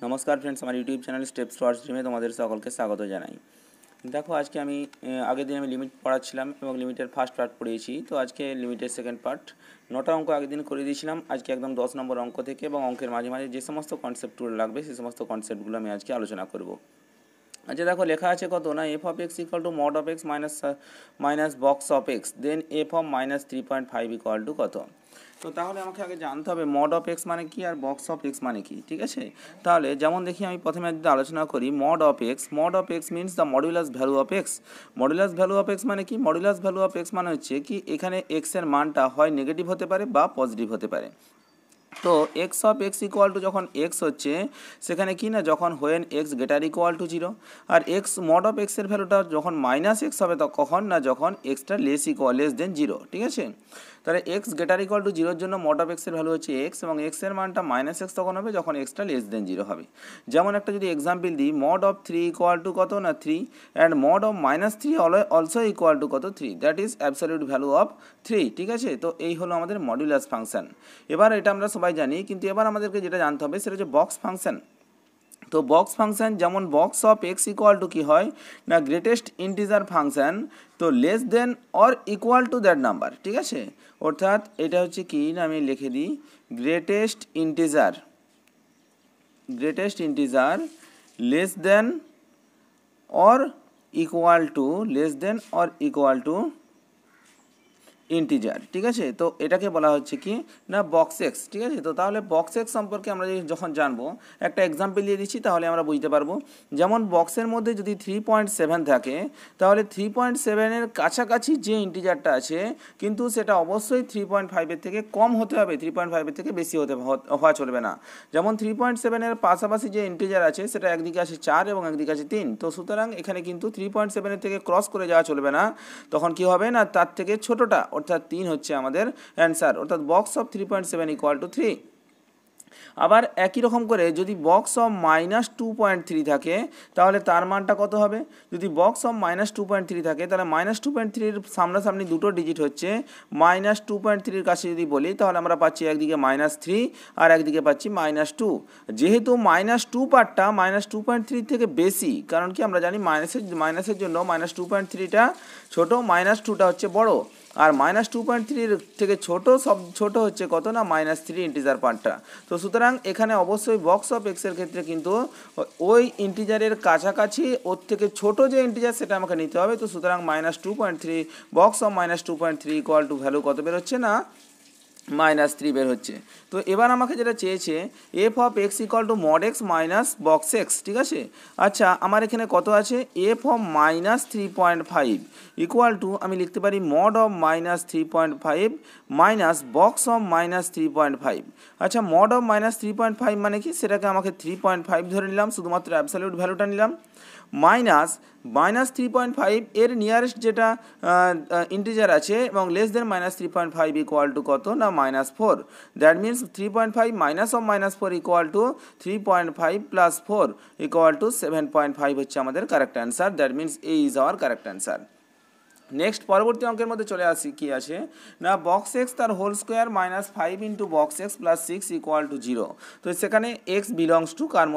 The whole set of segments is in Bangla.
নমস্কার ফ্রেন্ডস, আমার ইউটিউব চ্যানেল স্টেপস টুয়ার্ডস ড্রিমে তোমাদের সকলকে স্বাগত জানাই। দেখো, আজকে আমি আগের দিন আমি লিমিট পড়াচ্ছিলাম এবং লিমিটের ফার্স্ট পার্ট পড়িয়েছি। তো আজকে লিমিটের সেকেন্ড পার্ট 9টা অঙ্ক আগের দিন করে দিয়েছিলাম। আজকে একদম 10 নম্বর অঙ্ক থেকে এবং অঙ্কের মাঝে মাঝে যে সমস্ত কনসেপ্টগুলো লাগবে সেই সমস্ত কনসেপ্টগুলো আমি আজকে আলোচনা করব। আচ্ছা দেখো, লেখা আছে কত না, f of x equal to mod of x minus box of x, then f of -3.5 equal to কত। তো তাহলে আমাকে আগে জানতে হবে মড অফ এক্স মানে কি আর বক্স অফ এক্স মানে কি। ঠিক আছে, তাহলে যেমন দেখি আমি প্রথমে যদি আলোচনা করি mod of x means the modulus value of x. Modulus value of x মানে কি? মডুলাস ভ্যালু অফ এক্স মানে হচ্ছে কি, এখানে এক্সের মানটা হয় নেগেটিভ হতে পারে বা পজিটিভ হতে পারে। তো x of x equal to যখন এক্স হচ্ছে সেখানে কি না, যখন when x greater equal to 0, আর এক্স মড অফ এক্সের ভ্যালুটা যখন মাইনাস এক্স হবে তখন না, যখন এক্সটা লেস দেন 0। ঠিক আছে, তাহলে এক্স গ্রেটার ইকুয়াল টু 0-র জন্য মড অফ এক্সের ভ্যালু হচ্ছে এক্স, এবং এক্সের মানটা মাইনাস এক্স তখন হবে যখন এক্সটা লেস দেন 0 হবে। যেমন একটা যদি এক্সাম্পল দিই, মড অফ 3 ইকুয়াল টু কত না 3, and mod of -3 also equal to কত 3, that is absolute value of 3। ঠিক আছে, তো এই হলো আমাদের মডুলাস ফাংশন। এবার এটা আমরা সবাই জানি, কিন্তু এবার আমাদেরকে যেটা জানতে হবে সেটা হচ্ছে বক্স ফাংশন। তো বক্স ফাংশন যেমন box of x equal to কী হয় না, গ্রেটেস্ট ইন্টিজার ফাংশন, তো less than or equal to that number. ঠিক আছে, অর্থাৎ এটা হচ্ছে কি না, আমি লিখে দিই greatest integer less than or equal two integer. ঠিক আছে, তো এটাকে বলা হচ্ছে কি না বক্স এক্স। ঠিক আছে, তো তাহলে বক্স এক্স সম্পর্কে আমরা যখন জানবো, একটা এক্সাম্পল দিয়ে দিচ্ছি তাহলে আমরা বুঝতে পারবো। যেমন বক্সের মধ্যে যদি 3.7 থাকে, তাহলে 3.7-এর কাছাকাছি যে ইন্টিজারটা আছে কিন্তু সেটা অবশ্যই 3.5-এর থেকে কম হতে হবে, 3.5-এর থেকে বেশি হওয়া চলবে না। যেমন 3.7-এর পাশাপাশি যে ইন্টিজার আছে সেটা একদিকে আছে 4 এবং একদিকে আছে 3, তো সুতরাং এখানে কিন্তু 3.7-এর থেকে ক্রস করে যাওয়া চলবে না। তখন কি হবে না, তার থেকে ছোটোটা অর্থাৎ 3 হচ্ছে আমাদের অ্যান্সার, অর্থাৎ বক্স অফ 3.7 ইকুয়াল টু 3। আবার একই রকম করে যদি বক্স অফ -2.3 থাকে তাহলে তার মানটা কত হবে? যদি বক্স অফ -2.3 থাকে তাহলে -2.3-এর সামনাসামনি দুটো ডিজিট হচ্ছে -2.3-এর কাছে যদি বলি তাহলে আমরা পাচ্ছি একদিকে -3 আর একদিকে পাচ্ছি -2। যেহেতু -2 পার্টটা -2.3 থেকে বেশি, কারণ কি আমরা জানি মাইনাসের জন্য -2.3টা ছোট, -2টা হচ্ছে বড়, আর -2.3-এর থেকে ছোট হচ্ছে কত না -3 ইন্টিজার পার্টটা। তো সুতরাং এখানে অবশ্যই বক্স অফ এক্সের ক্ষেত্রে কিন্তু ওই ইন্টিজারের কাছাকাছি ওর থেকে ছোট যে ইন্টিজার সেটা আমাকে নিতে হবে। তো সুতরাং -2.3 box of -2.3 equal to value কত বেরোচ্ছে না -3 বের হচ্ছে। তো এবার আমাকে যেটা চেয়েছে F of x equal to mod x minus box x. ঠিক আছে, আচ্ছা আমার এখানে কত আছে, এফ অফ -3.5 ইকুয়াল টু আমি লিখতে পারি mod of -3.5 minus box of -3.5। আচ্ছা মড অফ -3.5 মানে কি, সেটাকে আমাকে 3.5 ধরে নিলাম, শুধুমাত্র অ্যাবসলিউট ভ্যালুটা নিলাম, মাইনাস -3.5 এর নিয়ারেস্ট যেটা ইন্টিজার আছে এবং লেস দেন -3.5 ইকুয়াল টু কত না -4। That means 3.5 minus of -4 equal to 3.5 plus 4 equal to 7.5 হচ্ছে আমাদের correct answer. That means a is our correct answer. Next পরবর্তী অঙ্কের মধ্যে চলে আসি, কি আছে না বক্স এক্স তার whole square -5 into box x plus 6 equal to 0। তো সেখানে এক্স বিলংস টু কার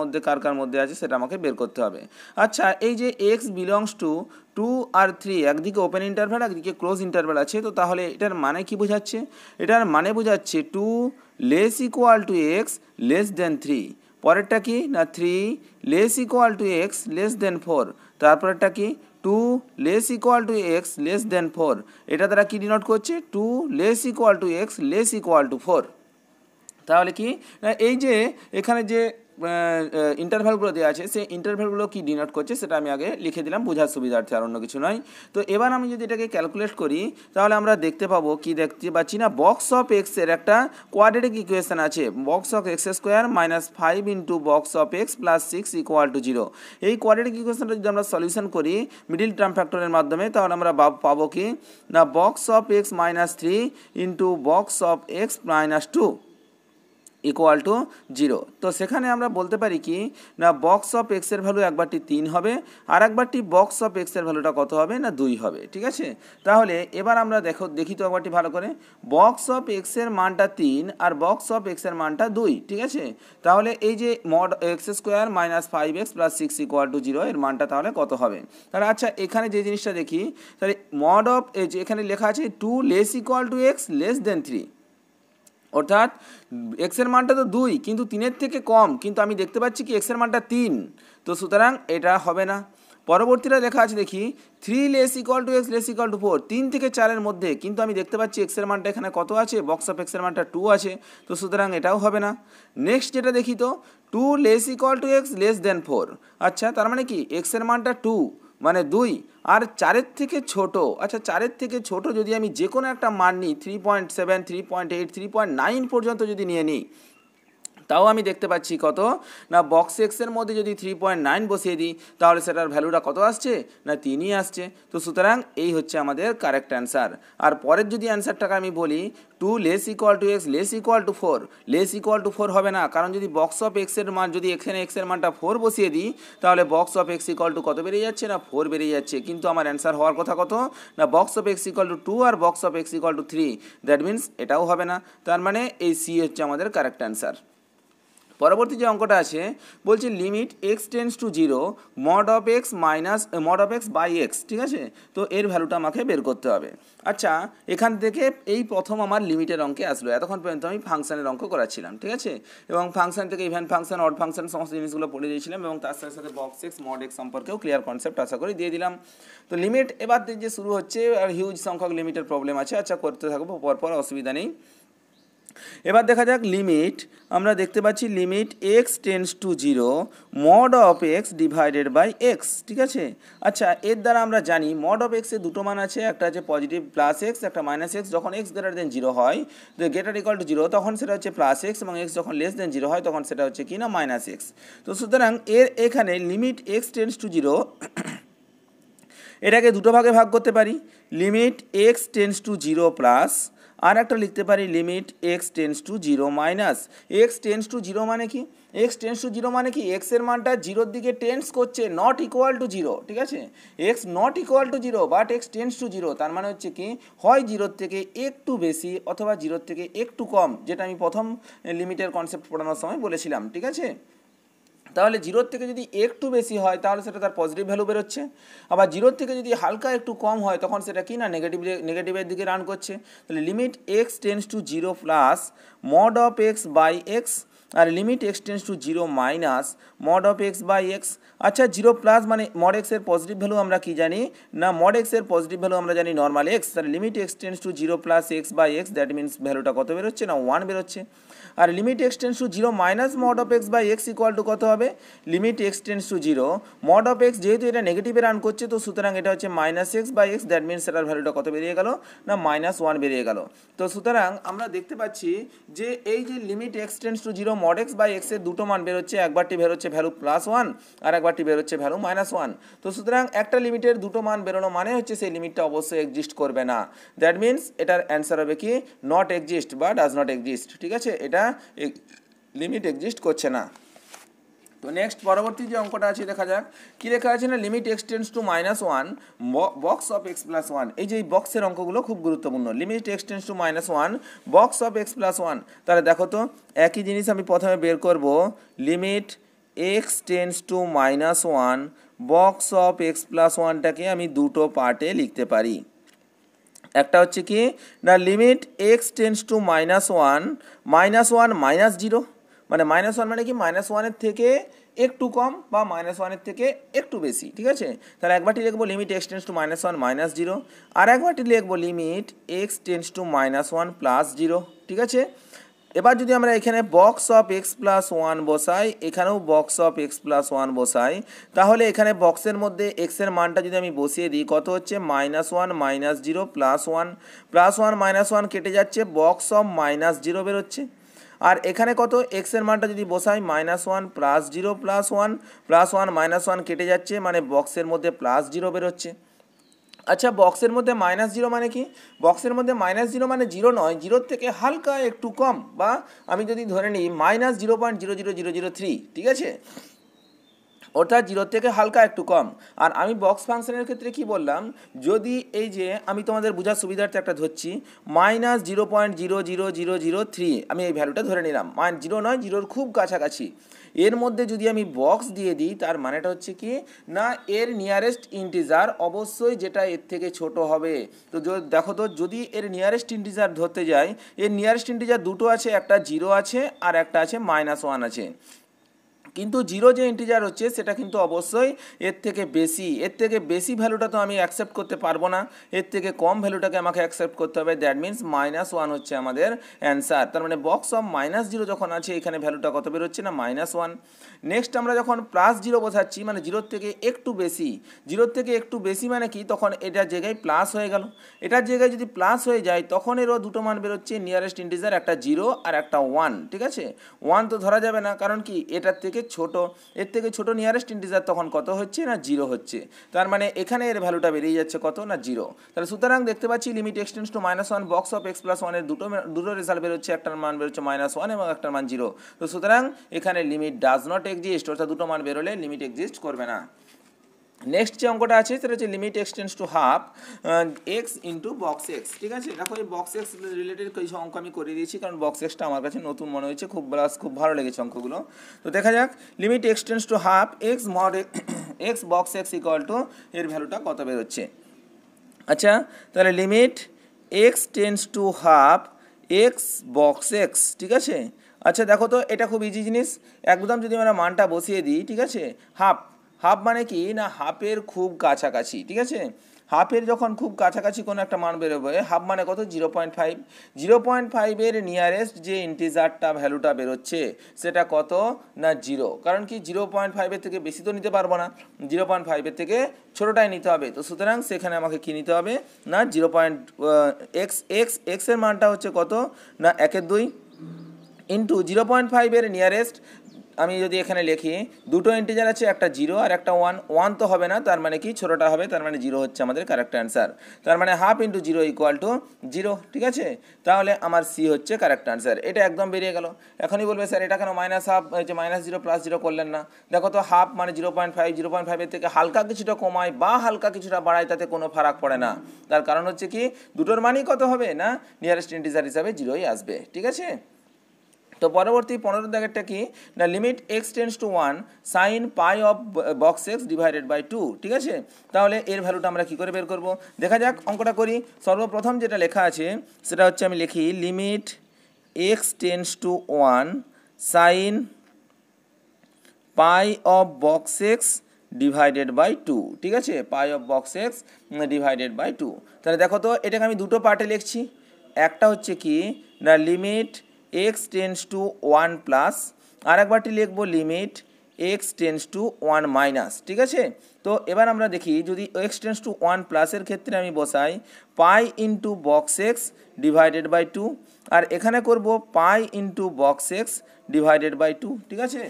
মধ্যে আছে সেটা আমাকে বের করতে হবে। আচ্ছা এই যে এক্স বিলংস টু 2 আর 3, একদিকে ওপেন ইন্টারভ্যাল একদিকে ক্লোজ ইন্টারভ্যাল আছে, তো তাহলে এটার মানে কি বোঝাচ্ছে? এটার মানে বোঝাচ্ছে 2 less equal to x less than 3। পরেরটা কি না 3 less equal to x less than 4। তারপরেরটা কি 2 less equal to x less than 4। এটা দ্বারা কি ডিনোট করছে? 2 less equal to x less equal two 4। তাহলে কি না, এই যে এখানে যে ইন্টারভ্যালগুলো দেওয়া আছে সেই ইন্টারভ্যালগুলো কি ডিনোট করছে সেটা আমি আগে লিখে দিলাম বোঝার সুবিধার্থে, আর অন্য কিছু নয়। তো এবার আমি যদি এটাকে ক্যালকুলেট করি তাহলে আমরা দেখতে পাচ্ছি না বক্স অফ এক্সের একটা কোয়াড্রেটিক ইকুয়েশন আছে, box of x square -5 into box of x plus 6 equal to 0। এই কোয়াড্রেটিক ইকুয়েশনটা যদি আমরা সলিউশন করি মিডিল টার্ম ফ্যাক্টরের মাধ্যমে তাহলে আমরা পাবো কি না box of x -3 into box of x -2 equal to 0। তো সেখানে আমরা বলতে পারি কি না বক্স অফ এক্সের ভ্যালু একবারটি 3 হবে আর একবারটি বক্স অফ এক্সের ভ্যালুটা কত হবে না 2 হবে, ঠিক আছে। তাহলে এবার আমরা দেখি তো একবারটি ভালো করে, বক্স অফ এক্সের মানটা 3 আর বক্স অফ এক্সের মানটা 2, ঠিক আছে। তাহলে এই যে mod x square minus 5x plus 6 equal to 0 এর মানটা তাহলে কত হবে। তাহলে আচ্ছা এখানে যে জিনিসটা দেখি, তাহলে মড অফ এখানে লেখা আছে 2 less equal to x less than 3, অর্থাৎ এক্সের মানটা তো 2 কিন্তু 3-এর থেকে কম, কিন্তু আমি দেখতে পাচ্ছি কি এক্সের মানটা 3, তো সুতরাং এটা হবে না। পরবর্তীটা লেখা আছে দেখি 3 less equal to x less equal two 4, 3 থেকে 4-এর মধ্যে, কিন্তু আমি দেখতে পাচ্ছি এক্সের মানটা এখানে কত আছে, বক্স অফ এক্সের মানটা 2 আছে, তো সুতরাং এটাও হবে না। নেক্সট যেটা দেখি তো 2 less equal to x less than 4, আচ্ছা তার মানে কি এক্সের মানটা 2 মানে 2 আর 4-এর থেকে ছোট, আচ্ছা 4-এর থেকে ছোট যদি আমি যে কোনো একটা মান নিই 3.7 3.8 3.9 পর্যন্ত যদি নিয়ে নিই, তাও আমি দেখতে পাচ্ছি কত না বক্স এক্সের মধ্যে যদি 3.9 বসিয়ে দিই তাহলে সেটার ভ্যালুটা কত আসছে না 3ই আসছে। তো সুতরাং এই হচ্ছে আমাদের কারেক্ট অ্যান্সার। আর পরের যদি অ্যান্সারটাকে আমি বলি 2 less equal to x less equal two 4, less equal two 4 হবে না, কারণ যদি বক্স অফ এক্সের মান যদি এখানে এক্সের মানটা 4 বসিয়ে দিই তাহলে box of x equal to কত বেরিয়ে যাচ্ছে না 4 বেরিয়ে যাচ্ছে, কিন্তু আমার অ্যান্সার হওয়ার কথা কত না box of x equal to 2 আর box of x equal to 3, that means এটাও হবে না। তার মানে এই সি হচ্ছে আমাদের কারেক্ট অ্যান্সার। পরবর্তী যে অঙ্কটা আছে বলছে limit x tends to 0 mod of x minus mod of x by x, ঠিক আছে। তো এর ভ্যালুটা আমাকে বের করতে হবে। আচ্ছা এখান থেকে এই প্রথম আমার লিমিটের অঙ্কে আসলো, এতক্ষণ পর্যন্ত আমি ফাংশনের অঙ্ক করাচ্ছিলাম, ঠিক আছে, এবং ফাংশন থেকে ইভেন ফাংশন অড ফাংশন সমস্ত জিনিসগুলো পড়ে দিয়েছিলাম এবং তার সাথে সাথে বক্স এক্স মড এক্স সম্পর্কেও ক্লিয়ার কনসেপ্ট আশা করি দিয়ে দিলাম। তো লিমিট এবার যে শুরু হচ্ছে আর হিউজ সংখ্যক লিমিটের প্রবলেম আছে, আচ্ছা করতে থাকবো পরপর, অসুবিধা নেই। এবার দেখা যাক লিমিট, আমরা দেখতে পাচ্ছি limit x tends to 0 mod of x divided by x, ঠিক আছে। আচ্ছা এর দ্বারা আমরা জানি মড অফ এক্সের দুটো মান আছে, একটা আছে পজিটিভ প্লাস এক্স, একটা মাইনাস এক্স। যখন এক্স গ্রেটার দেন 0 হয় গ্রেটার ইকুয়াল টু 0 তখন সেটা হচ্ছে প্লাস এক্স, এবং এক্স যখন লেস দেন 0 হয় তখন সেটা হচ্ছে কি না মাইনাস এক্স। তো সুতরাং এখানে লিমিট এক্স টেন্স টু 0 এটাকে দুটো ভাগে ভাগ করতে পারি, limit x tends to 0 plus আর একটা লিখতে পারি limit x tends to 0 minus. X tends to 0 মানে কি, এক্স টেন্স টু 0 মানে কি এক্সের মানটা 0-র দিকে টেন্স করছে, নট ইকুয়াল টু 0, ঠিক আছে। X not equal to 0 but x tends to 0, তার মানে হচ্ছে কি হয় 0-র থেকে একটু বেশি অথবা 0-র থেকে একটু কম, যেটা আমি প্রথম লিমিটের কনসেপ্ট পড়ানোর সময় বলেছিলাম, ঠিক আছে। তাহলে 0-র থেকে যদি একটু বেশি হয় তাহলে সেটা তার পজিটিভ ভ্যালু বেরোচ্ছে, আবার 0-র থেকে যদি হালকা একটু কম হয় তখন সেটা কি না নেগেটিভের দিকে রান করছে। তাহলে limit x tends to 0 plus mod of x by x আর limit x tends to 0 minus mod of x by x. আচ্ছা 0 প্লাস মানে মড এক্সের পজিটিভ ভ্যালু আমরা কি জানি না মড এক্সের পজিটিভ ভ্যালু আমরা জানি নর্মাল এক্স, তাহলে limit x tends to 0 plus x by x, that means ভ্যালুটা কত বেরোচ্ছে না 1 বেরোচ্ছে। আর limit x tends to 0 minus mod of x by x equal to কত হবে, limit x tends to 0 mod of x, যেহেতু এটা নেগেটিভে রান করছে তো সুতরাং এটা হচ্ছে minus x by x, that means এটার ভ্যালুটা কত বেরিয়ে গেল না -1 বেরিয়ে গেল। তো সুতরাং আমরা দেখতে পাচ্ছি যে এই যে limit x tends to 0 mod x by x এর দুটো মান বেরোচ্ছে, একবারটি বেরোচ্ছে ভ্যালু +1 আর একবারটি বেরোচ্ছে ভ্যালু -1। তো সুতরাং একটা লিমিটের দুটো মান বেরোনো মানে হচ্ছে সেই লিমিটটা অবশ্যই এক্সিস্ট করবে না, দ্যাট মিনস এটার অ্যান্সার হবে কি নট এক্সিস্ট বা ডাজ নট এক্সিস্ট, ঠিক আছে, এটা লিমিট এক্সিস্ট করছে না। তো নেক্সট পরবর্তী যে অঙ্কটা আছে দেখা যাক কি লেখা আছে না limit x tends to -1 box of x plus 1। এই যে বক্সের অঙ্কগুলো খুব গুরুত্বপূর্ণ, limit x tends to -1 box of x plus 1। তাহলে দেখো তো একই জিনিস আমি প্রথমে বের করব, limit x tends to -1 box of x plus 1টাকে আমি দুটো পার্টে লিখতে পারি। একটা হচ্ছে কি না লিমিট এক্স টেন্স টু -1 -1 -0, মানে -1 মানে কি -1-এর থেকে একটু কম বা -1-এর থেকে একটু বেশি, ঠিক আছে। তাহলে একবারটি লিখবো লিমিট এক্স টেন্স টু -1 -0 আর একবারটি লিখবো লিমিট এক্স টেন্স টু -1 +0, ঠিক আছে। এবার যদি আমরা এখানে বক্স অফ এক্স প্লাস 1 বসাই, এখানেও বক্স অফ এক্স প্লাস 1 বসাই, তাহলে এখানে বক্সের মধ্যে এক্সের মানটা যদি আমি বসিয়ে দিই কত হচ্ছে -1 -0 +1 -1 কেটে যাচ্ছে, বক্স অফ -0 বেরোচ্ছে। আর এখানে কত এক্সের মানটা যদি বসাই -1 +0 +1 +1 -1 কেটে যাচ্ছে, মানে বক্সের মধ্যে +0 বেরোচ্ছে। আচ্ছা, বক্সের মধ্যে -0 মানে কি? বক্সের মধ্যে -0 মানে 0 নয়, 0 থেকে হালকা একটু কম, বা আমি যদি ধরে নিই -0.00003, ঠিক আছে, অর্থাৎ 0 থেকে হালকা একটু কম। আর আমি বক্স ফাংশনের ক্ষেত্রে কি বললাম, যদি এই যে আমি তোমাদের বোঝার সুবিধার্থে একটা ধরছি -0.00003, আমি এই ভ্যালুটা ধরে নিলাম, 0 নয়, 0-র খুব কাছাকাছি। এর মধ্যে যদি আমি বক্স দিয়ে দিই, তার মানেটা হচ্ছে কি না, এর নিয়ারেস্ট ইন্টিজার অবশ্যই যেটা এর থেকে ছোট হবে। তো দেখো তো, যদি এর নিয়ারেস্ট ইন্টিজার ধরতে যাই, এর নিয়ারেস্ট ইন্টিজার দুটো আছে, একটা 0 আছে আর একটা আছে -1 আছে। কিন্তু 0 যে ইন্টিজার হচ্ছে সেটা কিন্তু অবশ্যই এর থেকে বেশি। এর থেকে বেশি ভ্যালুটা তো আমি অ্যাকসেপ্ট করতে পারবো না, এর থেকে কম ভ্যালুটাকে আমাকে অ্যাকসেপ্ট করতে হবে। দ্যাট মিনস -1 হচ্ছে আমাদের অ্যান্সার। তার মানে বক্স অফ -0 যখন আছে, এখানে ভ্যালুটা কত বেরোচ্ছে না, -1। নেক্সট আমরা যখন +0 বোঝাচ্ছি, মানে 0 থেকে একটু বেশি, 0 থেকে একটু বেশি মানে কি, তখন এটার জায়গায় প্লাস হয়ে গেল। এটার জায়গায় যদি প্লাস হয়ে যায়, তখন এরও দুটো মান বেরোচ্ছে, নিয়ারেস্ট ইন্টিজার একটা 0 আর একটা 1, ঠিক আছে। 1 তো ধরা যাবে না, কারণ কি এটার থেকে ছোট, এর থেকে ছোট নিয়ারেস্ট ইন্টিজার তখন কত হচ্ছে না, 0 হচ্ছে। তার মানে এখানে এর ভ্যালুটা বেরিয়ে যাচ্ছে কত না, 0। তাহলে সুতরাং দেখতে পাচ্ছি limit x tends to -1, box of x+1 এর দুটো রেজাল্ট বেরোচ্ছে, একটার মান বেরোচ্ছে -1 এবং একটার মান 0। তো সুতরাং এখানে লিমিট ডাজ নট এক্সিস্ট, অর্থাৎ দুটো মান বেরোলে লিমিট এক্সিস্ট করবে না। নেক্সট যে অঙ্কটা আছে সেটা হচ্ছে limit x tends to half x into box x, ঠিক আছে। দেখো, এই বক্স এক্স রিলেটেড কিছু অঙ্ক আমি করে দিয়েছি, কারণ বক্স এক্সটা আমার কাছে নতুন মনে হয়েছে, খুব ভালো লেগেছে অঙ্কগুলো। তো দেখা যাক, limit x tends to half x mod x box x equal two, এর ভ্যালুটা কত বেরোচ্ছে। আচ্ছা, তাহলে limit x tends to half x box x, ঠিক আছে। আচ্ছা দেখো তো, এটা খুব ইজি জিনিস, একদম যদি আমরা মানটা বসিয়ে দিই, ঠিক আছে। হাফ হাফ মানে কি না, হাফের খুব কাছাকাছি, ঠিক আছে। হাফের যখন খুব কাছাকাছি কোনো একটা মান বেরোবে, হাফ মানে কত, 0.5। 0.5-এর নিয়ারেস্ট যে ইন্টিজারটা ভ্যালুটা বেরোচ্ছে সেটা কত না, 0। কারণ কি 0.5-এর থেকে বেশি তো নিতে পারবো না, 0.5-এর থেকে ছোটোটাই নিতে হবে। তো সুতরাং সেখানে আমাকে কী নিতে হবে না, এক্সের মানটা হচ্ছে কত না, 1/2 ইন্টু 0.5-এর নিয়ারেস্ট। আমি যদি এখানে লিখি, দুটো ইন্টিজার আছে, একটা 0 আর একটা 1, 1 তো হবে না, তার মানে কি ছোটোটা হবে, তার মানে 0 হচ্ছে আমাদের কারেক্ট অ্যান্সার। তার মানে হাফ ইন্টু 0 ইকুয়াল টু 0, ঠিক আছে। তাহলে আমার সি হচ্ছে কারেক্ট অ্যান্সার। এটা একদম বেরিয়ে গেল। এখনই বলবে স্যার এটা কেন -হাফ হচ্ছে, -0 +0 করলেন না। দেখো তো, হাফ মানে 0.5, 0.5-এর থেকে হালকা কিছুটা কমায় বা হালকা কিছুটা বাড়ায়, তাতে কোনো ফারাক পড়ে না। তার কারণ হচ্ছে কি, দুটোর মানই কত হবে না, নিয়ারেস্ট ইন্টিজার হিসাবে 0ই আসবে, ঠিক আছে। তো পরবর্তী 15 দাগেরটা কি না, limit x tends to 1 sine pi of box x divided by 2, ঠিক আছে। তাহলে এর ভ্যালুটা আমরা কী করে বের করব, দেখা যাক, অঙ্কটা করি। সর্বপ্রথম যেটা লেখা আছে সেটা হচ্ছে, আমি লিখি limit x tends to 1 sine pi of box x divided by 2, ঠিক আছে, pi of box x divided by 2। তাহলে দেখো তো, এটাকে আমি দুটো পার্টে লিখছি। একটা হচ্ছে কি না, limit x tends to 1 plus, আর একবারটি লিখবো limit x tends to 1 minus, ঠিক আছে। তো এবার আমরা দেখি, যদি এক্স টেন্ডস টু 1 প্লাসের ক্ষেত্রে আমি বসাই pi into box x divided by 2, আর এখানে করব pi into box x divided by 2, ঠিক আছে।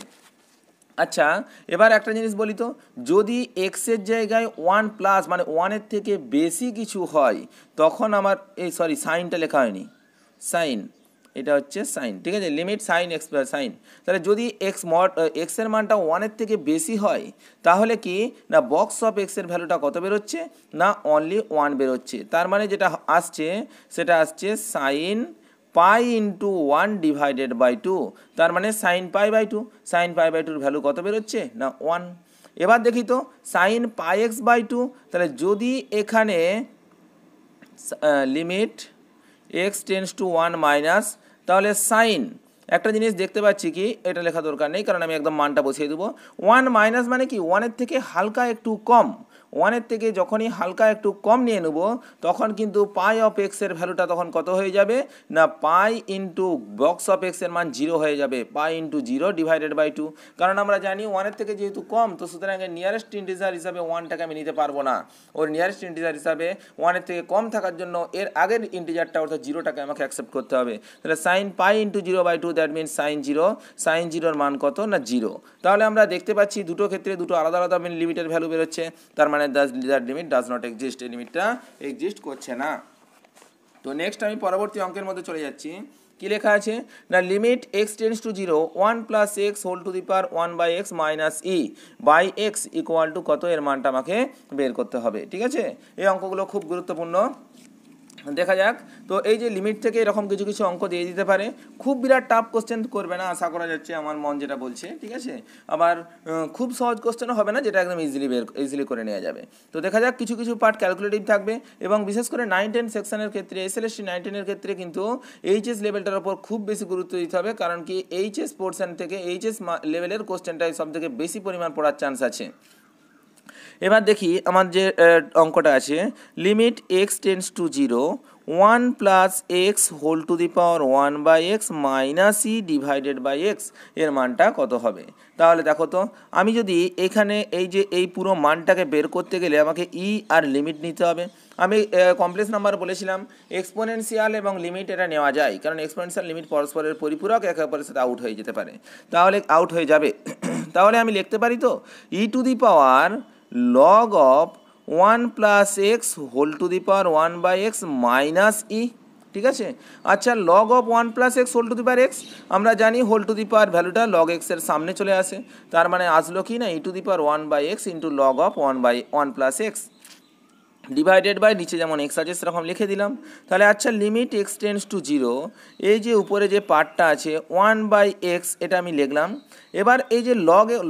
আচ্ছা, এবার একটা জিনিস বলি তো, যদি এক্সের জায়গায় 1 প্লাস মানে 1-এর থেকে বেশি কিছু হয়, তখন আমার সাইনটা লেখা হয়নি, সাইন, এটা হচ্ছে সাইন, ঠিক আছে, limit sine x plus sine. তাহলে যদি এক্সের মানটা 1-এর থেকে বেশি হয়, তাহলে কি না, বক্স অফ এক্সের ভ্যালুটা কত বেরোচ্ছে না, অনলি 1 বেরোচ্ছে। তার মানে যেটা আসছে সেটা আসছে sine pi into 1 divided by 2, তার মানে sine pi by 2, sine pi by 2-র ভ্যালু কত বেরোচ্ছে না, 1। এবার দেখি তো, সাইন পাই এক্স বাই 2, তাহলে যদি এখানে limit x tends to 1 minus, তাহলে সাইন, একটা জিনিস দেখতে পাচ্ছি কি, এটা লেখা দরকার নেই, কারণ আমি একদম মানটা বসিয়ে দেবো। 1 মাইনাস মানে কি, 1-এর থেকে হালকা একটু কম, 1-এর থেকে যখনই হালকা একটু কম নিয়ে নেব, তখন কিন্তু পাই অফ এক্সের ভ্যালুটা তখন কত হয়ে যাবে না, পাই ইন্টু বক্স অফ এক্সের মান 0 হয়ে যাবে, পাই ইন্টু 0 ডিভাইডেড বাই 2। কারণ আমরা জানি 1-এর থেকে যেহেতু কম, তো সুতরাং নিয়ারেস্ট ইন্টিজার হিসাবে 1টাকে আমি নিতে পারবো না। ওর নিয়ারেস্ট ইন্টিজার হিসাবে 1-এর থেকে কম থাকার জন্য এর আগের ইন্টিজারটা অর্থাৎ 0টাকে আমাকে অ্যাকসেপ্ট করতে হবে। তাহলে sign pi into 0/2, that means sign জিরোর মান কত না 0। তাহলে আমরা দেখতে পাচ্ছি দুটো ক্ষেত্রে দুটো আলাদা আলাদা লিমিটের ভ্যালু বেরোচ্ছে, তার মানে that limit does not exist, এই লিমিটটা এক্সিস্ট করছে না। তো নেক্সট আমি পরবর্তী অঙ্কের মধ্যে চলে যাচ্ছি। কি লেখা আছে না limit x tends to 0 1 plus x whole to the power 1 by x minus e by x equal to কত, এর মানটা আমাকে বের করতে হবে। ঠিক আছে, এই অঙ্কগুলো খুব গুরুত্বপূর্ণ, দেখা যাক। তো এই যে লিমিট থেকে এরকম কিছু কিছু অঙ্ক দিয়ে দিতে পারে, খুব বিরাট টাফ কোশ্চেন করবে না আশা করা যাচ্ছে, আমার মন যেটা বলছে। ঠিক আছে, আবার খুব সহজ কোশ্চেনও হবে না, যেটা একদম ইজিলি করে নেওয়া যাবে। তো দেখা যাক, কিছু কিছু পার্ট ক্যালকুলেটিভ থাকবে, এবং বিশেষ করে 9-10 সেকশনের ক্ষেত্রে, এসএলএসটি 9-10 এর ক্ষেত্রে কিন্তু এইচএস লেভেলটার উপর খুব বেশি গুরুত্ব দিতে হবে, কারণ কি এইচএস পোর্শন থেকে এইচএস লেভেলের কোশ্চেনটাই সব থেকে বেশি পরিমাণ পড়ার চান্স আছে। এবার দেখি আমার যে অঙ্কটা আছে, limit x tends to 0 1 plus x whole to the power 1 by x minus e divided by x, এর মানটা কত হবে। তাহলে দেখো তো, আমি যদি এখানে এই পুরো মানটাকে বের করতে গেলে আমাকে ই আর লিমিট নিতে হবে। আমি কমপ্লেক্স নাম্বার বলেছিলাম এক্সপোনেনশিয়াল এবং লিমিট এটা নেওয়া যায়, কারণ এক্সপোনেনশিয়াল লিমিট পরস্পরের পরিপূরক, একে অপরের সাথে আউট হয়ে যেতে পারে, তাহলে আউট হয়ে যাবে। তাহলে আমি লিখতে পারি তো e to the power log of 1 plus x whole to the power 1 by x minus e. ঠিক আছে, আচ্ছা log of 1 plus x whole to the power x, আমরা জানি হোল টু দি পাওয়ার ভ্যালুটা log x এর সামনে চলে আসে, তার মানে আসলো কি না e to the power 1 by x into log of 1 plus x divided by নিচে যেমন এক্স আছে সেরকম লিখে দিলাম। তাহলে আচ্ছা লিমিট এক্স টেন্স টু 0, এই যে উপরে যে পার্টটা আছে 1 বাই এক্স, এটা আমি লিখলাম। এবার এই যে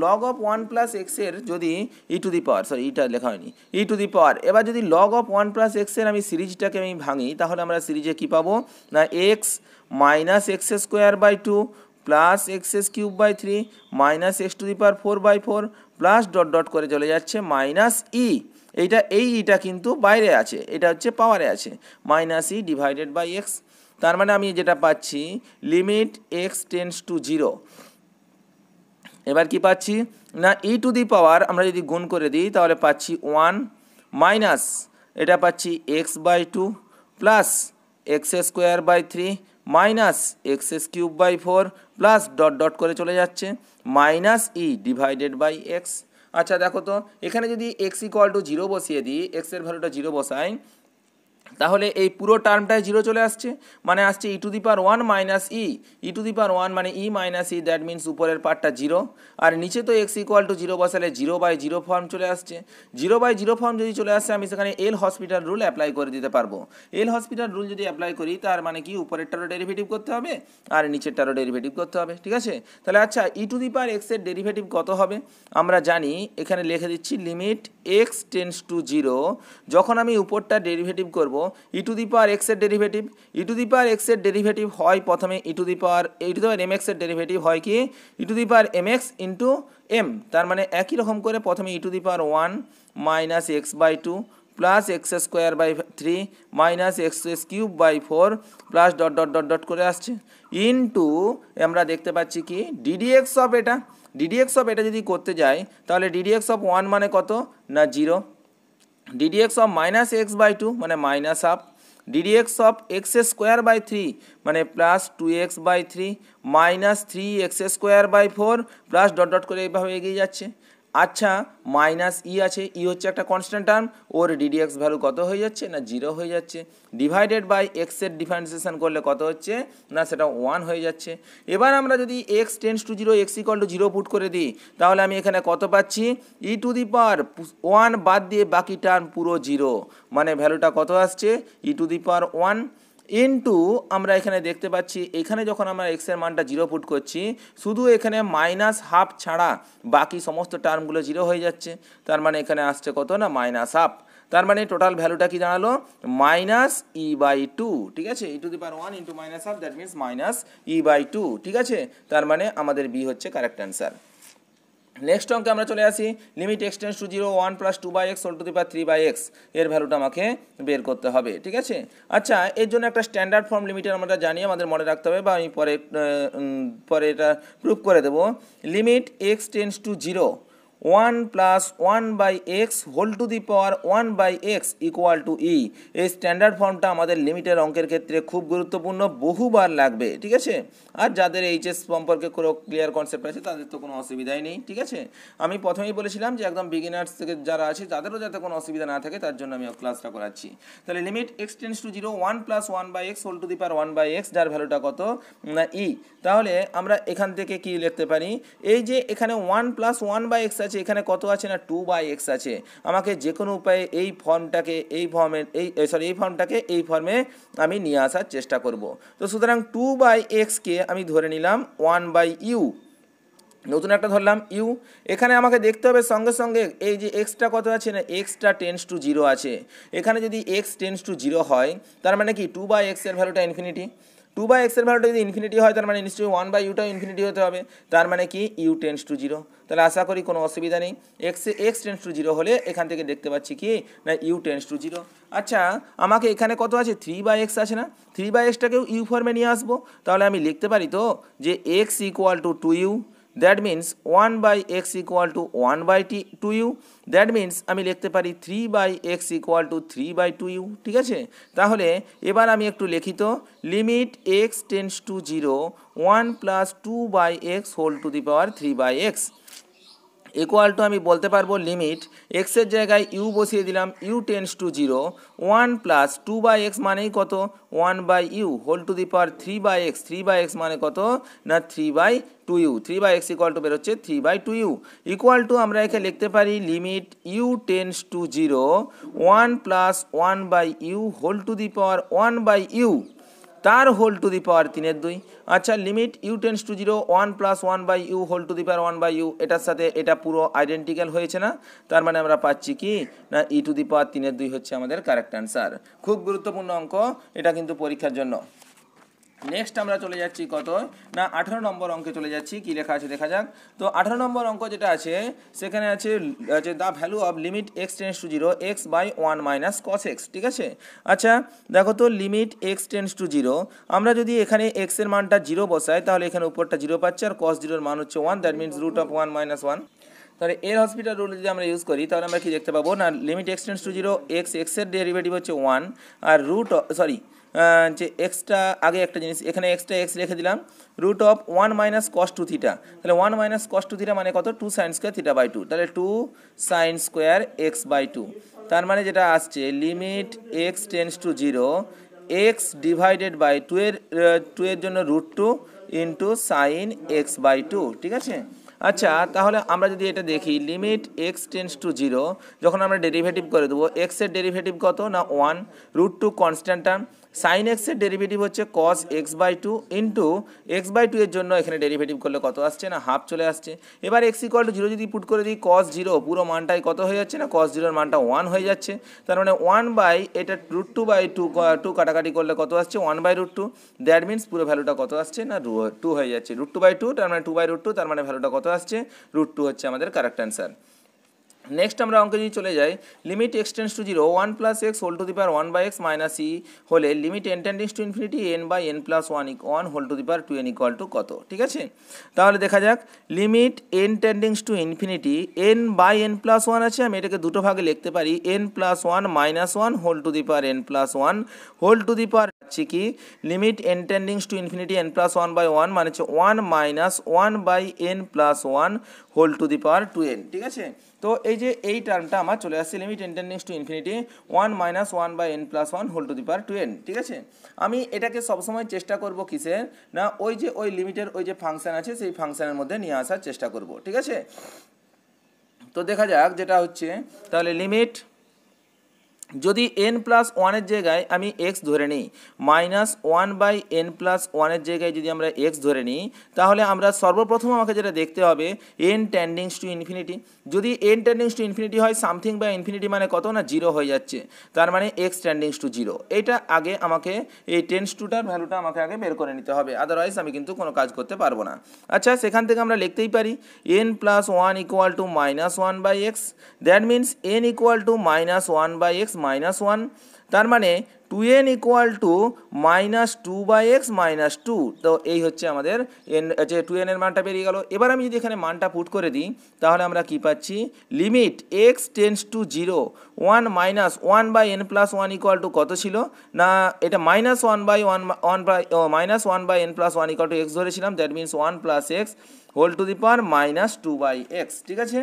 লগ অফ 1 প্লাস এক্সের যদি ই টু দি পাওয়ার, সরি ইটা লেখা হয়নি, ই টু দি পাওয়ার, এবার যদি লগ অফ 1 প্লাস এক্সের আমি সিরিজটাকে আমি ভাঙি, তাহলে আমরা সিরিজে কী পাবো না x minus x square by 2 plus x cube by 3 minus x to the power 4 by 4 plus dot dot করে চলে যাচ্ছে মাইনাস ই, এইটা কিন্তু বাইরে আছে, এটা হচ্ছে পাওয়ারে আছে, minus e divided by x. তার মানে আমি যেটা পাচ্ছি লিমিট এক্স টেন্স টু 0, এবার কি পাচ্ছি না ই টু দি পাওয়ার আমরা যদি গুণ করে দিই তাহলে পাচ্ছি 1 মাইনাস এটা পাচ্ছি x by 2 plus x square by 3 minus x cube by 4 plus dot dot করে চলে যাচ্ছে minus e divided by x. আচ্ছা দেখো তো, এখানে যদি এক্স ইকুয়াল টু 0 বসিয়ে দিই, এক্সের ভ্যালুটা 0 বসাই, তাহলে এই পুরো টার্মটায় 0 চলে আসছে, মানে আসছে e to the power 1 minus e to the power 1 মানে e minus e, that means উপরের পার্টটা 0, আর নিচে তো এক্স ইকুয়াল টু 0 বসালে 0/0 ফর্ম চলে আসছে। 0/0 ফর্ম যদি চলে আসছে, আমি সেখানে এল হসপিটাল রুল অ্যাপ্লাই করে দিতে পারবো। এল হসপিটাল রুল যদি অ্যাপ্লাই করি, তার মানে কি উপরেরটারও ডেরিভেটিভ করতে হবে আর নিচেরটারও ডেরিভেটিভ করতে হবে। ঠিক আছে, তাহলে আচ্ছা ই টু দি পাওয়ার এক্সের ডেরিভেটিভ কত হবে, আমরা জানি, এখানে লিখে দিচ্ছি লিমিট এক্স টেন্স টু 0, যখন আমি উপরটা ডেরিভেটিভ করব ই টু দি পাওয়ার এক্সের ডেরিভেটিভ, ই টু দি পাওয়ার এক্সের ডেরিভেটিভ হয় প্রথমে e to the power m এক্সের ডেরিভেটিভ হয় কি e to the power m x into m, তার মানে একই রকম করে প্রথমে e to the power 1 minus x by 2 plus x square by 3 minus x cube by 4 plus dot dot dot dot করে আসছে ইনটু আমরা দেখতে পাচ্ছি কি ডিডিএক্স অফ এটা, ডিডিএক্স অফ এটা যদি করতে যাই তাহলে ডিডিএক্স অফ 1 মানে কত না 0, ddx of minus x by 2 মানে minus half, ddx of x square by 3 মানে plus 2x by 3 minus 3x square by 4 plus dot dot করে এইভাবে এগিয়ে যাচ্ছে। আচ্ছা মাইনাস ই আছে, ই হচ্ছে একটা কনস্ট্যান্ট টার্ম, ওর ডিডিএক্স ভ্যালু কত হয়ে যাচ্ছে না 0 হয়ে যাচ্ছে, ডিভাইডেড বাই এক্সের ডিফারেন্সিয়েশন করলে কত হচ্ছে না সেটা 1 হয়ে যাচ্ছে। এবার আমরা যদি x tends to 0 x equal to 0 put করে দিই, তাহলে আমি এখানে কত পাচ্ছি ই টু দি পাওয়ার 1 বাদ দিয়ে বাকি টার্ম পুরো 0, মানে ভ্যালুটা কত আসছে e to the power 1 into আমরা এখানে দেখতে পাচ্ছি এখানে যখন আমরা এক্সের মানটা 0 পুট করছি, শুধু এখানে মাইনাস হাফ ছাড়া বাকি সমস্ত টার্মগুলো 0 হয়ে যাচ্ছে, তার মানে এখানে আসছে কত না মাইনাস হাফ, তার মানে টোটাল ভ্যালুটা কি দাঁড়ালো মাইনাস ই বাই 2। ঠিক আছে, e to the power 1 into minus half, that means minus e by 2। ঠিক আছে, তার মানে আমাদের বি হচ্ছে কারেক্ট অ্যান্সার। নেক্সট অঙ্কে আমরা চলে আসি, limit x tends to 0 1 plus 2 by x whole to the power 3 by x, এর ভ্যালুটা আমাকে বের করতে হবে। ঠিক আছে, আচ্ছা এর জন্য একটা স্ট্যান্ডার্ড ফর্ম লিমিটের আমরা জানি, আমাদের মনে রাখতে হবে, বা আমি পরে এটা প্রুফ করে দেবো। Limit x tends to 0 one plus one by x whole to the power one by x equal to e. এই স্ট্যান্ডার্ড ফর্মটা আমাদের লিমিটের অঙ্কের ক্ষেত্রে খুব গুরুত্বপূর্ণ, বহুবার লাগবে, ঠিক আছে। আর যাদের এইচএস সম্পর্কে কোনো ক্লিয়ার কনসেপ্ট আছে তাদের তো কোনো অসুবিধাই নেই, ঠিক আছে। আমি প্রথমেই বলেছিলাম যে একদম বিগিনার্স থেকে যারা আছে তাদেরও যাতে কোনো অসুবিধা না থাকে তার জন্য আমি ক্লাসটা করাচ্ছি। তাহলে limit x tends to zero one plus one by x whole to the power one by x, যার ভ্যালুটা কত না ই। তাহলে আমরা এখান থেকে কি লিখতে পারি, এই যে এখানে one plus one by x আছে, এখানে কত আছে না টু বাই এক্স আছে। আমাকে যে কোনো উপায়ে এই ফর্মটাকে এই ফর্মটাকে এই ফর্মে আমি নিয়ে আসার চেষ্টা করব। তো সুতরাং টু বাই এক্সকে আমি ধরে নিলাম ওয়ান বাই ইউ, নতুন একটা ধরলাম ইউ। এখানে আমাকে দেখতে হবে সঙ্গে সঙ্গে এই যে এক্সটা কত আছে না এক্সটা টেন্স টু জিরো আছে। এখানে যদি এক্স টেন্স টু জিরো হয় তার মানে কি টু বাই এক্সের ভ্যালুটা ইনফিনিটি। টু বাই এক্সের ভ্যালুটা যদি ইনফিনিটি হয় তার মানে নিশ্চয়ই ওয়ান বাই ইউটাও ইনফিনিটি হতে হবে, তার মানে কি ইউ টেন্স টু জিরো। তাহলে আশা করি কোনো অসুবিধা নেই। এক্স টেন্স টু জিরো হলে এখান থেকে দেখতে পাচ্ছি কি না ইউ টেন্স টু জিরো। আচ্ছা আমাকে এখানে কত আছে থ্রি বাই এক্স আছে না, থ্রি বাই এক্সটাকেও ইউ ফর্মে নিয়ে আসবো। তাহলে আমি লিখতে পারি তো যে x equal to two u, that means one by x equal to one by two u, that means আমি লিখতে পারি three by x equal to three by two u, ঠিক আছে। তাহলে এবার আমি একটু লিখিত limit x tends to zero one plus two by x whole to the power three by x equal to আমি বলতে পারবো লিমিট এক্সের জায়গায় ইউ বসিয়ে দিলাম, you tends to zero one plus two by x মানেই কত one by u whole to the power three by x, three by x মানে কত না three by two u, three by x equal to বেরোচ্ছে three by two u equal to আমরা এখানে লিখতে পারি limit u tends to zero one plus one by u whole to the power one by u তার হোল টু দি পাওয়ার তিনের দুই। আচ্ছা limit u tends to zero one plus one by u whole to the power one by u, এটার সাথে এটা পুরো আইডেন্টিক্যাল হয়েছে না, তার মানে আমরা পাচ্ছি কি না ই টু দি পাওয়ার তিনের দুই হচ্ছে আমাদের কারেক্ট অ্যান্সার। খুব গুরুত্বপূর্ণ অঙ্ক এটা কিন্তু পরীক্ষার জন্য। নেক্সট আমরা চলে যাচ্ছি কত না 18 নম্বর অঙ্কে চলে যাচ্ছি, কি লেখা আছে দেখা যাক। তো 18 নম্বর অঙ্ক যেটা আছে সেখানে আছে the value of limit x tends to zero x by one minus cos x, ঠিক আছে। আচ্ছা দেখো তো limit x tends to zero, আমরা যদি এখানে এক্স এর মানটা জিরো বসাই তাহলে এখানে উপরটা জিরো পাচ্ছে আর কস জিরোর মান হচ্ছে one, that means root of one minus one. তাহলে এর হসপিটাল রুল যদি আমরা ইউজ করি তাহলে আমরা কি দেখতে পাবো না limit x tends to zero এক্সের ডেরিভেটিভ হচ্ছে ওয়ান আর রুট যে এক্সটা আগে একটা জিনিস এখানে এক্সটা এক্স রেখে দিলাম root of one minus cos two theta, তাহলে one minus cos two theta মানে কত two sine square theta by two, তাহলে two sine square x by two. তার মানে যেটা আসছে limit x tends to zero x divided by two এর জন্য root two into sine x by two, ঠিক আছে। আচ্ছা তাহলে আমরা যদি এটা দেখি limit x tends to zero যখন আমরা ডেরিভেটিভ করে দেবো এক্সের ডেরিভেটিভ কত না one, root two constant term, sine এক্সের ডেরিভেটিভ হচ্ছে cos x by two into x by two এর জন্য এখানে ডেরিভেটিভ করলে কত আসছে না হাফ চলে আসছে। এবার এক্স ইকুয়াল টু জিরো যদি পুট করে দিই কস জিরো পুরো মানটাই কত হয়ে যাচ্ছে না কস জিরোর মানটা ওয়ান হয়ে যাচ্ছে, তার মানে ওয়ান বাই এটা রুট টু বাই টু কাটাকাটি করলে কত আসছে one by root two, that means পুরো ভ্যালুটা কত আসছে না টু হয়ে যাচ্ছে, রুট টু বাই টু তার মানে টু বাই রুট টু, তার মানে ভ্যালুটা কত আসছে রুট টু হচ্ছে আমাদের কারেক্ট অ্যান্সার। নেক্সট আমরা অঙ্কে যদি চলে যাই limit x tends to zero one plus x whole to the power one by x minus e হলে limit n tendings to infinity n by n plus one whole to the power two n equal to কত, ঠিক আছে। তাহলে দেখা যাক limit n tendings to infinity n by n plus one আছে, আমি এটাকে দুটো ভাগে লিখতে পারি n plus one minus one whole to the power n plus one whole to the power হচ্ছে কি limit n tendings to infinity n plus one by one মানে হচ্ছে one minus one by n plus one whole to the power two n, ঠিক আছে। তো এই যে এই টার্মটা আমার চলে আসছে limit n tendings to infinity one minus one by n plus one whole to the power two n, ঠিক আছে। আমি এটাকে সবসময় চেষ্টা করব কিসের না ওই লিমিটের ওই যে ফাংশন আছে সেই ফাংশনের মধ্যে নিয়ে আসার চেষ্টা করব, ঠিক আছে। তো দেখা যাক যেটা হচ্ছে তাহলে লিমিট যদি এন প্লাস ওয়ানের জায়গায় আমি এক্স ধরে নিই minus one by n plus ওয়ানের জায়গায় যদি আমরা এক্স ধরে নিই তাহলে আমরা সর্বপ্রথম আমাকে যেটা দেখতে হবে এন টেন্ডিংস টু ইনফিনিটি, যদি এন টেন্ডিংস টু ইনফিনিটি হয় সামথিং বাই ইনফিনিটি মানে কত না জিরো হয়ে যাচ্ছে, তার মানে এক্স টেন্ডিংস টু জিরো, এইটা আগে আমাকে এই টেন্স টুটার ভ্যালুটা আমাকে আগে বের করে নিতে হবে, আদারওয়াইজ আমি কিন্তু কোনো কাজ করতে পারবো না। আচ্ছা সেখান থেকে আমরা লিখতেই পারি n plus one equal to minus one by x, that means n equal to minus one by x minus one, তার মানে 2n ইকুয়াল টু -2/x -2। তো এই হচ্ছে আমাদের n যে 2n এর মানটা বেরিয়ে গেল। এবার আমি যদি এখানে মানটা পুট করে দিই তাহলে আমরা কি পাচ্ছি, limit x tends to 0 1 minus 1/n plus 1 equal to কত ছিল না, এটা -1/n plus 1 equal to x ধরেছিলাম, that means 1 plus x whole to the power -2/x। ঠিক আছে,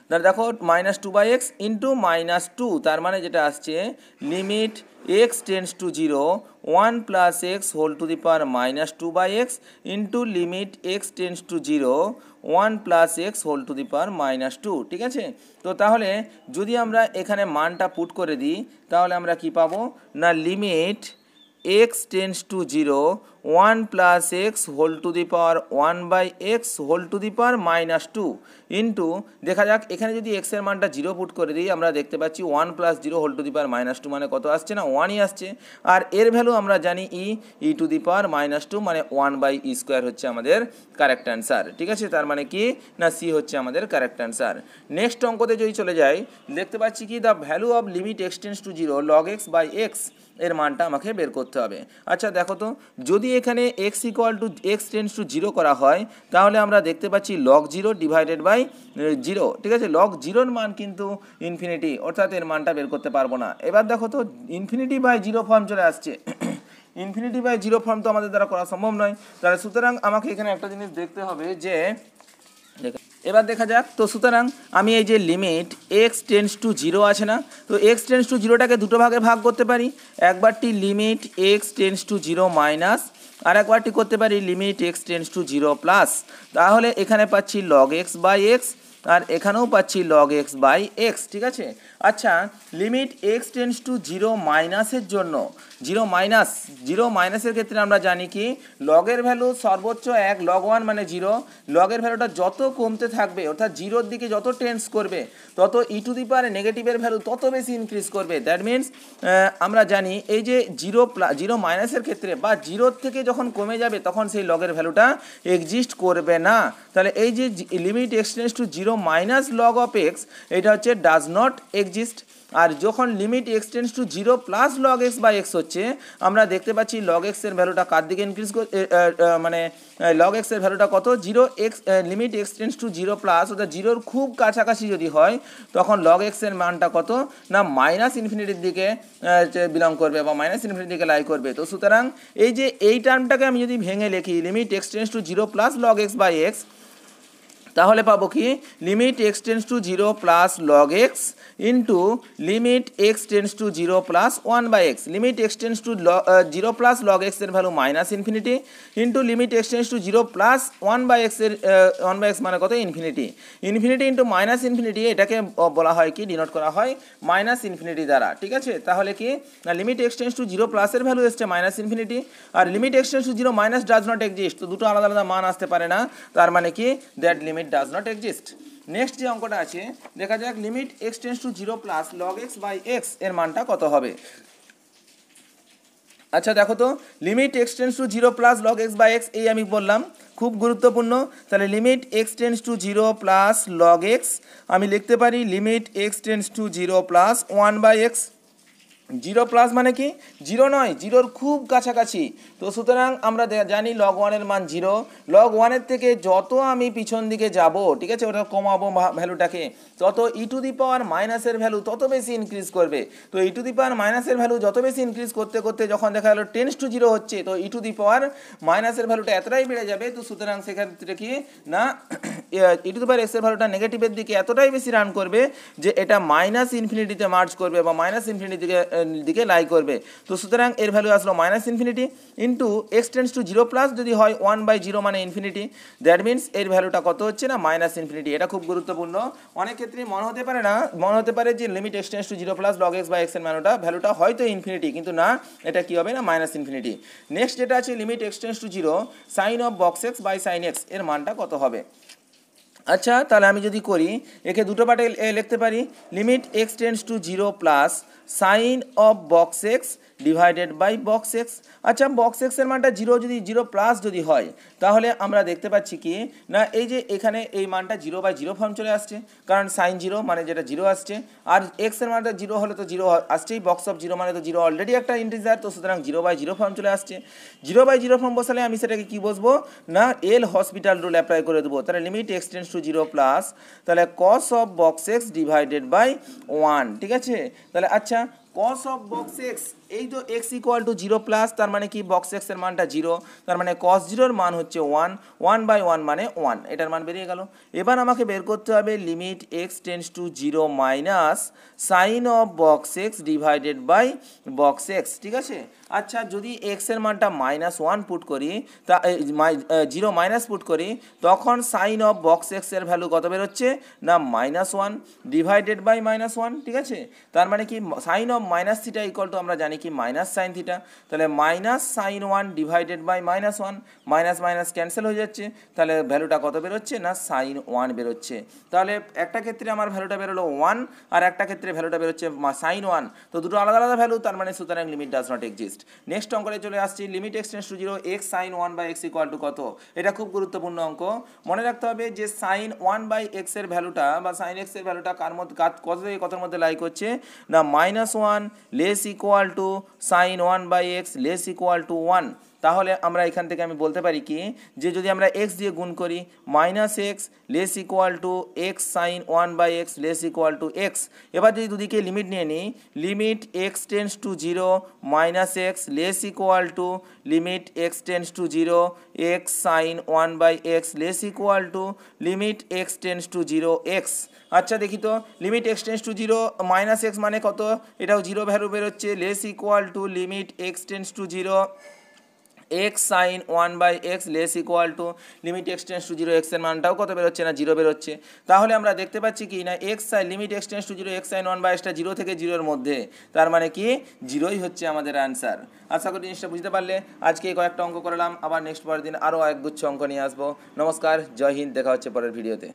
তাহলে দেখো -2/x ইন্টু -2, তার মানে যেটা আসছে limit x tends to 0 1 plus x whole to the power -2/x into limit x tends to 0 1 plus x whole to the power -2। ঠিক আছে, তো তাহলে যদি আমরা এখানে মানটা পুট করে দিই তাহলে আমরা কি পাবো না, limit x tends to 0 1 plus x whole to the power 1/x whole to the power -2 into, দেখা যাক এখানে যদি x এর মানটা 0 পুট করে দিই আমরা দেখতে পাচ্ছি 1 plus 0 whole to the power -2 মানে কত আসছে না, 1ই আসছে। আর এর ভ্যালু আমরা জানি e টু দি পাওয়ার -2 মানে 1/e² হচ্ছে আমাদের কারেক্ট অ্যান্সার। ঠিক আছে, তার মানে কি না, সি হচ্ছে আমাদের কারেক্ট অ্যান্সার। নেক্সট অঙ্কতে যদি চলে যাই দেখতে পাচ্ছি কি, the value of limit x tends to 0 log x by x এর মানটা আমাকে বের করতে হবে। আচ্ছা দেখো তো, যদি এখানে x equal to x tends to 0 করা হয় তাহলে আমরা দেখতে পাচ্ছি log 0 ডিভাইডেড বাই 0। ঠিক আছে, log 0-র মান কিন্তু ইনফিনিটি, অর্থাৎ এর মানটা বের করতে পারবো না। এবার দেখো তো ইনফিনিটি বাই 0 ফর্ম চলে আসছে ইনফিনিটি বাই 0 ফর্ম তো আমাদের দ্বারা করা সম্ভব নয়, তাহলে সুতরাং আমাকে এখানে একটা জিনিস দেখতে হবে যে, এবার দেখা যাক, তো সুতরাং আমি এই যে লিমিট x টেন্ডস টু 0 আছে না, তো x টেন্ডস টু 0টাকে দুটো ভাগে ভাগ করতে পারি, একবারটি limit x tends to 0 minus, আর একবারটি করতে পারি limit x tends to 0 plus. তাহলে এখানে পাচ্ছি log x বাই এক্স আর এখানেও পাচ্ছি log x বাই এক্স। ঠিক আছে, আচ্ছা লিমিট x টেন্ডস টু 0 মাইনাসের জন্য 0 মাইনাসের ক্ষেত্রে আমরা জানি কি, লগের ভ্যালু সর্বোচ্চ 1, log 1 মানে 0, লগের ভ্যালুটা যত কমতে থাকবে অর্থাৎ 0-র দিকে যত টেন্স করবে তত ই টু দি পাওয়ার নেগেটিভের ভ্যালু তত বেশি ইনক্রিজ করবে। দ্যাট মিনস আমরা জানি এই যে 0 মাইনাসের ক্ষেত্রে বা 0-র থেকে যখন কমে যাবে তখন সেই লগের ভ্যালুটা এক্সিস্ট করবে না। তাহলে এই যে limit x tends to 0 minus log of x এটা হচ্ছে ডাজ নট এক্সিস্ট। আর যখন limit x tends to 0 plus log x by x হচ্ছে আমরা দেখতে পাচ্ছি log x এর ভ্যালুটা কার দিকে ইনক্রিজ মানে log x এর ভ্যালুটা কত, limit x tends to 0 plus অর্থাৎ 0-র খুব কাছাকাছি যদি হয় তখন log x এর মানটা কত না মাইনাস ইনফিনিটির দিকে বিলং করবে বা মাইনাস ইনফিনিটির দিকে লাই করবে। তো সুতরাং এই যে এই টার্মটাকে আমি যদি ভেঙে লিখি limit x tends to 0 plus log x by x, তাহলে পাবো কি limit x tends to 0 plus log x into limit x tends to 0 plus 1/x, limit x tends to 0 plus log x এর value minus infinity into limit x tends to 0 plus 1/x এর 1/x মানে কত, ইনফিনিটি ইন্টু মাইনাস ইনফিনিটি, এটাকে বলা হয় কি, ডিনোট করা হয় মাইনাস ইনফিনিটি দ্বারা। ঠিক আছে, তাহলে কি না লিমিট x টেন্ডস টু 0 প্লাসের ভ্যালু এসছে মাইনাস ইনফিনিটি আর limit x tends to 0 minus does not exist, তো দুটো আলাদা আলাদা মান আসতে পারে না, তার মানে কি that limit does not exist. Next যে অঙ্কটা আছে দেখা যাক limit x tends to 0 plus log x by x এর মানটা কত হবে। আচ্ছা দেখো তো, limit x tends to 0 plus log x by x এই আমি বললাম খুব গুরুত্বপূর্ণ। তাহলে limit x tends to 0 plus log x আমি লিখতে পারি limit x tends to 0 plus 1/x। 0 plus মানে কি 0 নয়, 0-র খুব কাছাকাছি। তো সুতরাং আমরা জানি log 1 এর মান 0, log 1 এর থেকে যত আমি পিছন দিকে যাব, ঠিক আছে, ওটা কমাবো ভ্যালুটাকে, তত ই টু দি পাওয়ার মাইনাসের ভ্যালু তত বেশি ইনক্রিজ করবে। তো ই টু দি পাওয়ার মাইনাসের ভ্যালু যত বেশি ইনক্রিজ করতে করতে যখন দেখা গেলো টেন্স টু 0 হচ্ছে, তো ই টু দি পাওয়ার মাইনাসের ভ্যালুটা এতটাই বেড়ে যাবে, তো সুতরাং সেক্ষেত্রে কি না ই টু দি পাওয়ার এক্সের ভ্যালুটা নেগেটিভের দিকে এতটাই বেশি রান করবে যে এটা মাইনাস ইনফিনিটিতে মার্জ করবে বা মাইনাস ইনফিনিটির দিকে লাই করবে। তো সুতরাং এর ভ্যালু আসলো minus infinity into x tends to 0 plus যদি হয় 1/0 মানে ইনফিনিটি, দ্যাট মিনস এর ভ্যালুটা কত হচ্ছে না মাইনাস ইনফিনিটি। এটা খুব গুরুত্বপূর্ণ, অনেক ক্ষেত্রে মনে হতে পারে যে limit x tends to 0 plus log x by x এর ভ্যালুটা হয়তো ইনফিনিটি, কিন্তু না, এটা কি হবে না মাইনাস ইনফিনিটি। নেক্সট যেটা আছে limit x tends to 0 sine of box x by sine x এর মানটা কত হবে। আচ্ছা তাহলে আমি যদি করি একে দুটো পার্টে লিখতে পারি limit x tends to 0 plus sine of box x divided by box x. আচ্ছা বক্স এক্সের মানটা জিরো যদি জিরো প্লাস যদি হয় তাহলে আমরা দেখতে পাচ্ছি কি না এই যে এখানে এই মানটা জিরো বাই জিরো ফর্ম চলে আসছে, কারণ সাইন জিরো মানে যেটা জিরো আসছে, আর এক্সের মানটা জিরো হলে তো জিরো আসছেই, বক্স অফ জিরো মানে তো জিরো অলরেডি একটা ইন্টিজার, তো সুতরাং জিরো বাই জিরো ফর্ম চলে আসছে। জিরো বাই জিরো ফর্ম বসালে আমি সেটাকে কি বসবো না এল হসপিটাল রুল অ্যাপ্লাই করে দেবো, তাহলে limit x tends to zero plus তাহলে cos of box x divided by 1, ঠিক আছে। তাহলে আচ্ছা কস অফ বক্স এক্স, এই তো x equal two zero plus, তার মানে কি বক্স এক্স এর মানটা জিরো, তার মানে কস জিরোর মান হচ্ছে 1, 1/1 মানে 1, এটার মান বেরিয়ে গেল। এবার আমাকে বের করতে হবে limit x tends to zero minus sine of box x divided by box x, ঠিক আছে। আচ্ছা যদি এক্স এর মানটা -1 পুট করি, তা জিরো মাইনাস পুট করি, তখন সাইন অফ বক্স এক্স এর ভ্যালু কত বেরোচ্ছে না -1 ডিভাইডেড বাই -1, ঠিক আছে। তার মানে কি sine of minus theta equal to আমরা জানি কি মাইনাস সাইন থিটা, তাহলে minus sine 1 divided by -1, minus minus cancel হয়ে যাচ্ছে, তাহলে ভ্যালুটা কত বেরোচ্ছে না সাইন 1 বেরোচ্ছে। তাহলে একটা ক্ষেত্রে আমার ভ্যালুটা বেরোলো 1 আর একটা ক্ষেত্রে ভ্যালুটা বেরোচ্ছে সাইন 1, তো দুটো আলাদা আলাদা ভ্যালু, তার মানে সুতরাং limit does not exist. Next অঙ্কতে চলে আসছি, limit x tends to zero x sine 1 by x equal to কত, এটা খুব গুরুত্বপূর্ণ অঙ্ক। মনে রাখতে হবে যে সাইন 1 বাই এক্স এর ভ্যালুটা বা সাইন এক্স এর ভ্যালুটা কার মধ্যে কত থেকে কতর মধ্যে লাই করছে না -1 less equal to sine 1 by x less equal to 1। তাহলে আমরা এখান থেকে আমি বলতে পারি কি যে যদি আমরা এক্স দিয়ে গুণ করি -x less equal to x sine 1 by x less equal to x. এবার যদি দুদিকে লিমিট নিয়ে নিই, limit x tends to zero -x less equal to limit x tends to zero x sine 1 by x less equal to limit x tends to zero x. আচ্ছা দেখি তো limit x tends to zero -x মানে কত, এটাও জিরো ভ্যালু বেরোচ্ছে, less equal to limit x tends to zero x sine 1 by x less equal to limit x tends to zero x এর মানটাও কত বেরোচ্ছে না জিরো বেরোচ্ছে। তাহলে আমরা দেখতে পাচ্ছি কি না x sine limit x tends to zero x sine 1 by এক্সটা জিরো থেকে জিরোর মধ্যে, তার মানে কি জিরোই হচ্ছে আমাদের অ্যান্সার। আশা করি জিনিসটা বুঝতে পারলে। আজকে কয়েকটা অঙ্ক করলাম, আবার নেক্সট পরের দিন আরও একগুচ্ছ অঙ্ক নিয়ে আসবো। নমস্কার, জয় হিন্দ, দেখা হচ্ছে পরের ভিডিওতে।